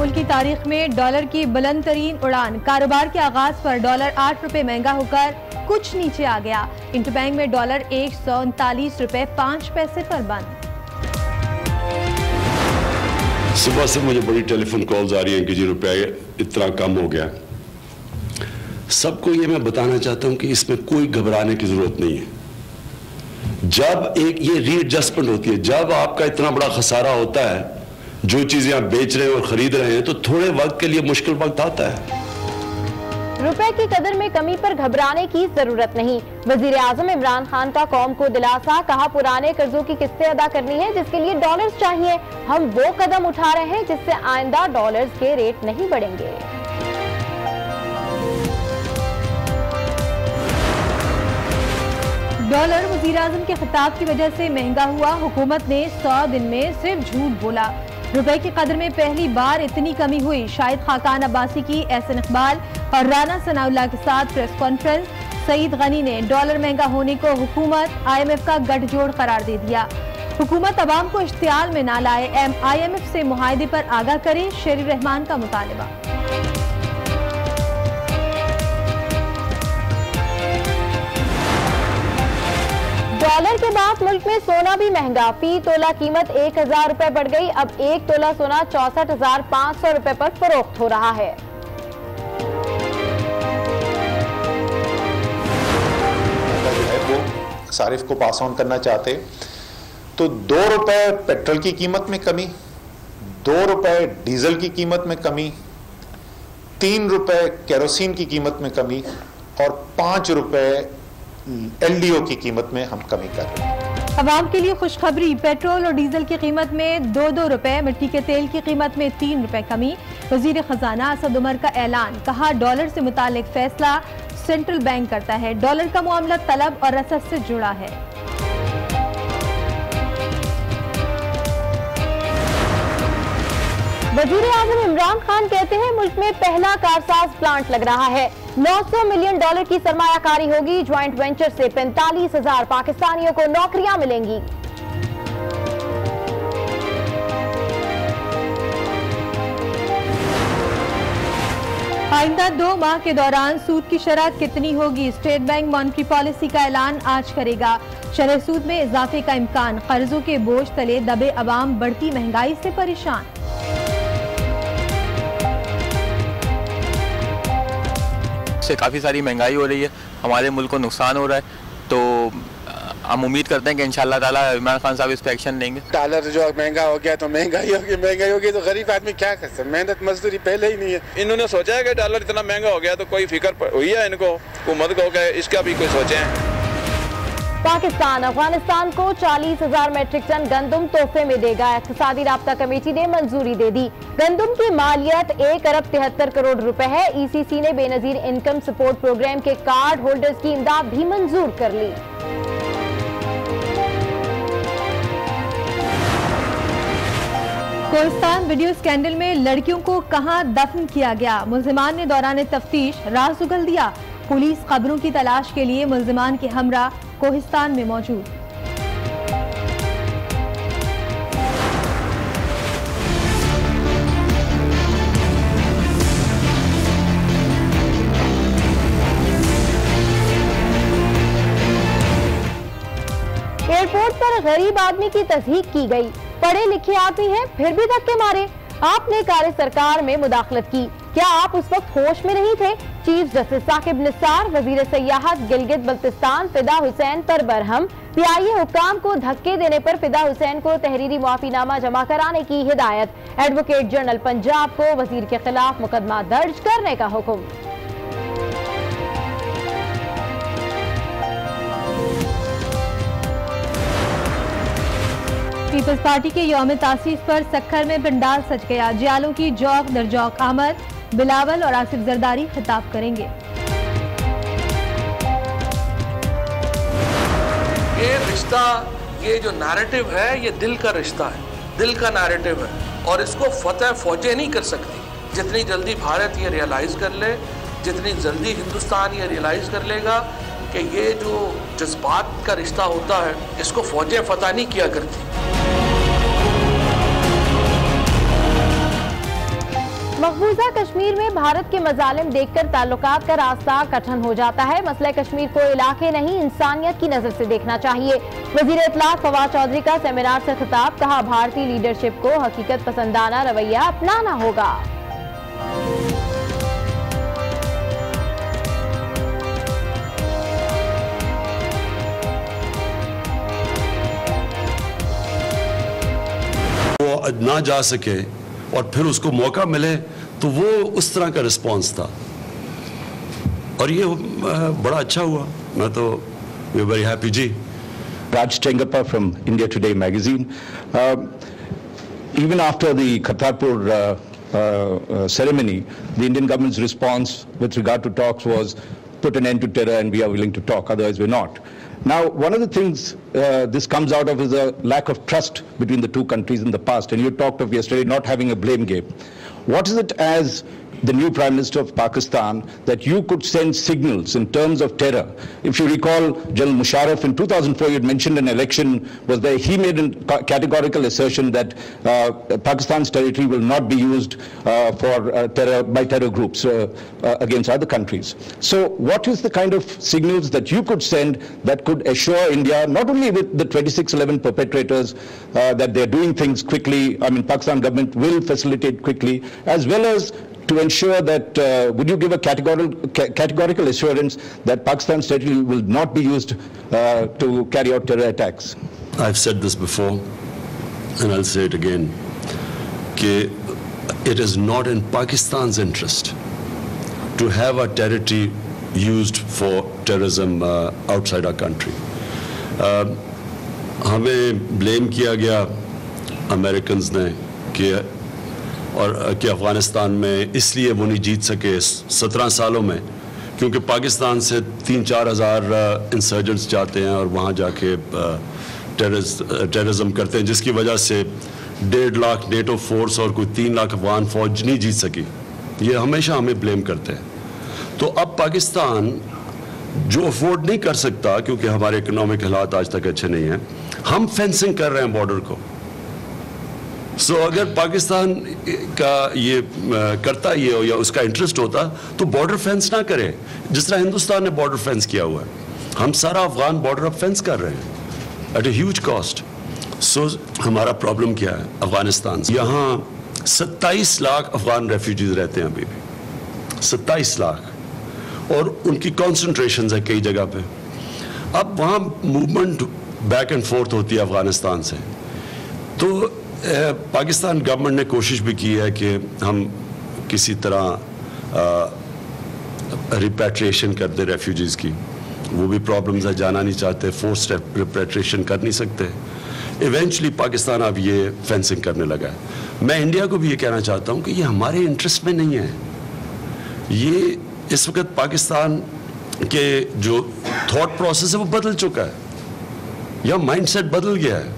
मुल्क की तारीख में डॉलर की बुलंद तरीन उड़ान। कारोबार के आगाज पर डॉलर 8 रुपए महंगा होकर कुछ नीचे आ गया। इंटरबैंक में डॉलर 139 रुपए 5 पैसे पर बंद। सुबह से मुझे बड़ी टेलीफोन कॉल्स आ रही हैं कि जी रुपया इतना कम हो गया। सबको ये मैं बताना चाहता हूं कि इसमें कोई घबराने की जरूरत नहीं है। जब एक ये रीएडजस्टमेंट होती है, जब आपका इतना बड़ा खसारा होता है, जो चीजें आप बेच रहे हैं और खरीद रहे हैं, तो थोड़े वक्त के लिए मुश्किल वक्त आता है। रुपए की कदर में कमी पर घबराने की जरूरत नहीं। वजीर आजम इमरान खान का कौम को दिलासा, कहा पुराने कर्जों की किस्तें अदा करनी है जिसके लिए डॉलर्स चाहिए। हम वो कदम उठा रहे हैं जिससे आइंदा डॉलर्स के रेट नहीं बढ़ेंगे। डॉलर वजीर आजम के खिताब की वजह से महंगा हुआ। हुकूमत ने 100 दिन में सिर्फ झूठ बोला। रुपए की कदर में पहली बार इतनी कमी हुई। शाहिद खाकान अब्बासी की एहसन इकबाल और राना सनाउल्लाह के साथ प्रेस कॉन्फ्रेंस। सईद गनी ने डॉलर महंगा होने को हुकूमत IMF का गठजोड़ करार दे दिया। हुकूमत अवाम को इश्तियाल में ना लाए, IMF से मुआहदे पर आगाह करे, शेर रहमान का मुतालबा। डॉलर के बाद मुल्क में सोना भी महंगा। फी तोला कीमत 1000 रुपए बढ़ गई। अब 1 तोला सोना 64,500 रुपए पर फरोख्त हो रहा है। वो सारिफ को पास ऑन करना चाहते तो 2 रुपए पेट्रोल की कीमत में कमी, 2 रुपए डीजल की कीमत में कमी, 3 रुपए केरोसिन की कीमत में कमी और 5 रुपए LDO की कीमत में हम कमी कर रहे हैं। अवाम के लिए खुशखबरी, पेट्रोल और डीजल की कीमत में 2-2 रुपए, मिट्टी के तेल की कीमत में 3 रुपए कमी। वजीर खजाना असद उमर का ऐलान, कहा डॉलर से मुतालिक फैसला सेंट्रल बैंक करता है। डॉलर का मामला तलब और रसद से जुड़ा है। वजीर आजम इमरान खान कहते हैं मुल्क में पहला कारसाज प्लांट लग रहा है। 900 मिलियन डॉलर की सरमायाकारी होगी। ज्वाइंट वेंचर से 45,000 पाकिस्तानियों को नौकरियां मिलेंगी। आइंदा 2 माह के दौरान सूद की शरह कितनी होगी? स्टेट बैंक मॉनेटरी पॉलिसी का ऐलान आज करेगा। शरह सूद में इजाफे का इम्कान। कर्जों के बोझ तले दबे अवाम बढ़ती महंगाई से परेशान। से काफ़ी सारी महंगाई हो रही है, हमारे मुल्क को नुकसान हो रहा है, तो हम उम्मीद करते हैं कि इंशाअल्लाह ताला इमरान खान साहब इस पर एक्शन लेंगे। डॉलर जो महंगा हो गया तो महंगाई होगी तो गरीब आदमी क्या कर सकते, मेहनत मजदूरी पहले ही नहीं है। इन्होंने सोचा है कि डॉलर इतना महंगा हो गया तो कोई फिक्र हुई है इनको, हुकूमत को, इसका भी कोई सोचे हैं। पाकिस्तान अफगानिस्तान को 40,000 मेट्रिक टन गंदम तोहफे में देगा। इक़्तिसादी राब्ता कमेटी ने मंजूरी दे दी। गंदम की मालियत 1 अरब 73 करोड़ रुपए है। ECC ने बेनजीर इनकम सपोर्ट प्रोग्राम के कार्ड होल्डर्स की इमदाद भी मंजूर कर ली। कोहिस्तान वीडियो स्कैंडल में लड़कियों को कहां दफन किया गया? मुल्जिमान ने दौरान तफ्तीश राज उगल दिया। पुलिस खबरों की तलाश के लिए मुल्जिमान के हमरा कोहिस्तान में मौजूद। एयरपोर्ट पर गरीब आदमी की तस्दीक की गई। पढ़े लिखे आदमी हैं फिर भी धक्के मारे। आपने कार्य सरकार में मुदाखलत की, क्या आप उस वक्त होश में नहीं थे? चीफ जस्टिस साकिब निसार, वजीर सयाहत गिलगित बल्तिस्तान फिदा हुसैन पर बरहम। PIA हुक्काम को धक्के देने पर फिदा हुसैन को तहरीरी मुआफीनामा जमा कराने की हिदायत। एडवोकेट जनरल पंजाब को वजीर के खिलाफ मुकदमा दर्ज करने का हुक्म। पीपल्स पार्टी के यौम तासीस पर सक्खर में पंडाल सज गया। जियालों की जौक दर जौक आमद। बिलावल और आसिफ जरदारी खिताब करेंगे। ये रिश्ता, ये जो नैरेटिव है, ये दिल का रिश्ता है, दिल का नैरेटिव है और इसको फतेह फौजें नहीं कर सकती। जितनी जल्दी भारत ये रियलाइज कर ले, जितनी जल्दी हिंदुस्तान ये रियलाइज कर लेगा कि ये जो जज्बात का रिश्ता होता है, इसको फौजें फतह नहीं किया करती। मकबूजा कश्मीर में भारत के मजालिम देखकर ताल्लुकात का रास्ता कठिन हो जाता है। मसला कश्मीर को इलाके नहीं इंसानियत की नजर से देखना चाहिए। वजीर इत्तलात फवाद चौधरी का सेमिनार से खिताब, कहा भारतीय लीडरशिप को हकीकत पसंदाना रवैया अपनाना होगा। वो ना जा सके और फिर उसको मौका मिले तो वो उस तरह का रिस्पांस था और ये बड़ा अच्छा हुआ। मैं तो वेरी हैप्पी जी। Raj Tengappa from India Today magazine. Even after the Kartarpur ceremony, the Indian government's response with regard to talks was put an end to terror and we are willing to talk, otherwise we're not. Now, one of the things this comes out of is a lack of trust between the two countries in the past, and you talked of yesterday not having a blame game. What is it as the new Prime Minister of Pakistan that you could send signals in terms of terror? If you recall, General Musharraf in 2004, you had mentioned an election was there. He made a categorical assertion that Pakistan's territory will not be used for terror by terror groups against other countries. So what is the kind of signals that you could send that could assure India, not only with the 2611 perpetrators, that they're doing things quickly, I mean, Pakistan government will facilitate quickly, as well as to ensure that, would you give a categorical assurance that Pakistan's territory will not be used to carry out terror attacks? I've said this before, and I'll say it again, that it is not in Pakistan's interest to have our territory used for terrorism outside our country. हमें blame किया गया Americans ने कि अफ़गानिस्तान में इसलिए वो नहीं जीत सके 17 सालों में क्योंकि पाकिस्तान से 3-4 हज़ार इंसर्जेंट्स जाते हैं और वहाँ जाके टेररिज्म करते हैं, जिसकी वजह से 1.5 लाख नेटो फोर्स और कोई 3 लाख अफगान फौज नहीं जीत सकी। ये हमेशा हमें ब्लेम करते हैं। तो अब पाकिस्तान जो अफोर्ड नहीं कर सकता क्योंकि हमारे इकोनॉमिक हालात आज तक अच्छे नहीं हैं, हम फेंसिंग कर रहे हैं बॉर्डर को। अगर पाकिस्तान का ये करता ये या उसका इंटरेस्ट होता तो बॉर्डर फेंस ना करे, जिस तरह हिंदुस्तान ने बॉर्डर फेंस किया हुआ है। हम सारा अफगान बॉर्डर अब फेंस कर रहे हैं एट ए ह्यूज कॉस्ट। हमारा प्रॉब्लम क्या है अफगानिस्तान से? यहाँ 27 लाख अफगान रेफ्यूजीज रहते हैं अभी भी, 27 लाख, और उनकी कॉन्सेंट्रेशन है कई जगह पे। अब वहाँ मूवमेंट बैक एंड फोर्थ होती है अफगानिस्तान से। तो पाकिस्तान गवर्नमेंट ने कोशिश भी की है कि हम किसी तरह रिपैट्रिएशन कर दे रेफ्यूजीज़ की। वो भी प्रॉब्लम्स है, जाना नहीं चाहते, फोर्स रिपैट्रिएशन कर नहीं सकते। इवेंचुअली पाकिस्तान अब ये फेंसिंग करने लगा है। मैं इंडिया को भी ये कहना चाहता हूँ कि ये हमारे इंटरेस्ट में नहीं है। ये इस वक्त पाकिस्तान के जो थॉट प्रोसेस है वो बदल चुका है, या माइंडसेट बदल गया है।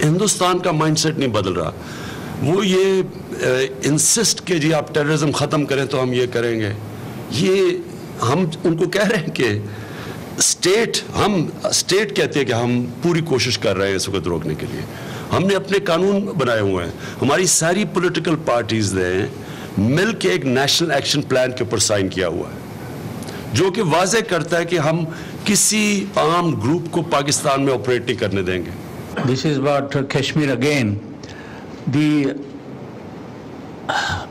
हिंदुस्तान का माइंडसेट नहीं बदल रहा। वो ये इंसिस्ट कि जी आप टेररिज्म ख़त्म करें तो हम ये करेंगे। ये हम उनको कह रहे हैं कि स्टेट कहते हैं कि हम पूरी कोशिश कर रहे हैं इस वक्त रोकने के लिए। हमने अपने कानून बनाए हुए हैं, हमारी सारी पॉलिटिकल पार्टीज ने मिल के एक नेशनल एक्शन प्लान के ऊपर साइन किया हुआ है जो कि वाज़े करता है कि हम किसी आर्म ग्रुप को पाकिस्तान में ऑपरेट नहीं करने देंगे। This is about Kashmir again. The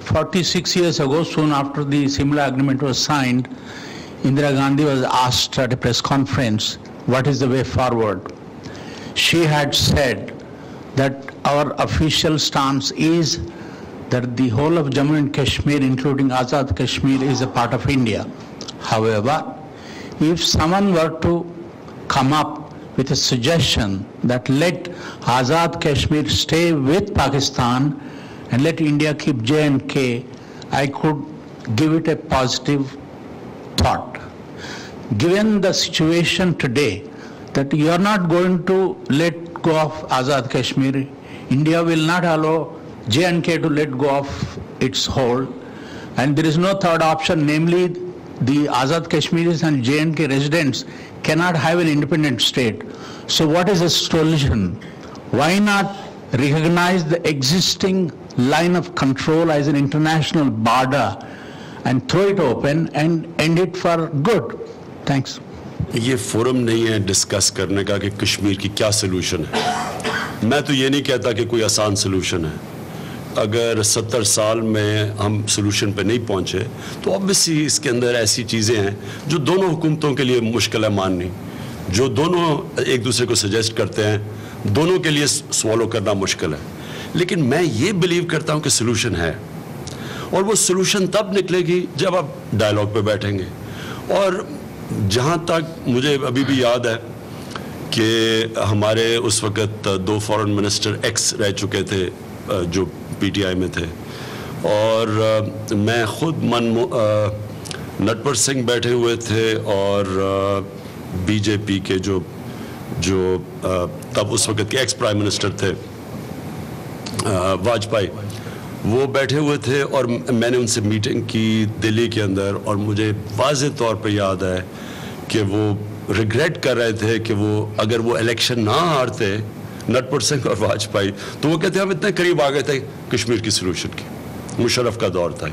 46 years ago, soon after the Simla agreement was signed, Indira Gandhi was asked at a press conference, what is the way forward? She had said that our official stance is that the whole of Jammu and Kashmir, including Azad Kashmir, is a part of India. However, if someone were to come up with a suggestion that let Azad Kashmir stay with Pakistan and let India keep J&K, I could give it a positive thought. Given the situation today that you are not going to let go of Azad Kashmir, India will not allow J&K to let go of its hold, and there is no third option, namely the Azad Kashmiris and J&K residents cannot have an independent state. So what is the solution? Why not recognize the existing line of control as an international border and throw it open and end it for good. Thanks. ये forum नहीं है discuss करने का कि कश्मीर की क्या solution है। मैं तो ये नहीं कहता कि कोई आसान सोल्यूशन है। अगर 70 साल में हम सोल्यूशन पे नहीं पहुंचे तो ऑब्वियसली इसके अंदर ऐसी चीज़ें हैं जो दोनों हुकूमतों के लिए मुश्किल है माननी, जो दोनों एक दूसरे को सजेस्ट करते हैं, दोनों के लिए सॉल्व करना मुश्किल है। लेकिन मैं ये बिलीव करता हूँ कि सोल्यूशन है, और वो सोल्यूशन तब निकलेगी जब आप डायलॉग पे बैठेंगे। और जहाँ तक मुझे अभी भी याद है कि हमारे उस वक़्त 2 फॉरेन मिनिस्टर एक्स रह चुके थे जो पीटीआई में थे, और मैं खुद नटवर सिंह बैठे हुए थे, और बीजेपी के जो तब उस वक़्त के एक्स प्राइम मिनिस्टर थे वाजपेयी, वो बैठे हुए थे, और मैंने उनसे मीटिंग की दिल्ली के अंदर, और मुझे वाज़े तौर पे याद है कि वो रिग्रेट कर रहे थे कि वो अगर वो इलेक्शन ना हारते नटवर सिंह और वाजपेयी, तो वो कहते हम इतने करीब आ गए थे कश्मीर की सोल्यूशन की। मुशर्रफ का दौर था,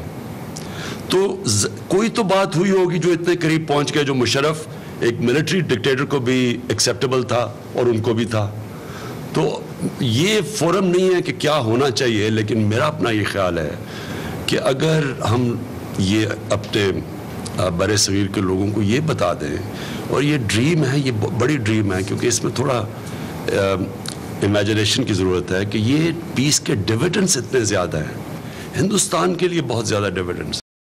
तो कोई तो बात हुई होगी जो इतने करीब पहुंच गए, जो मुशर्रफ एक मिलिट्री डिक्टेटर को भी एक्सेप्टेबल था और उनको भी था। तो ये फोरम नहीं है कि क्या होना चाहिए, लेकिन मेरा अपना ये ख्याल है कि अगर हम ये अपने बड़े सगीर के लोगों को ये बता दें, और ये ड्रीम है, ये बड़ी ड्रीम है, क्योंकि इसमें थोड़ा इमेजिनेशन की ज़रूरत है कि ये पीस के डिविडेंड्स इतने ज़्यादा हैं, हिंदुस्तान के लिए बहुत ज़्यादा डिविडेंड्स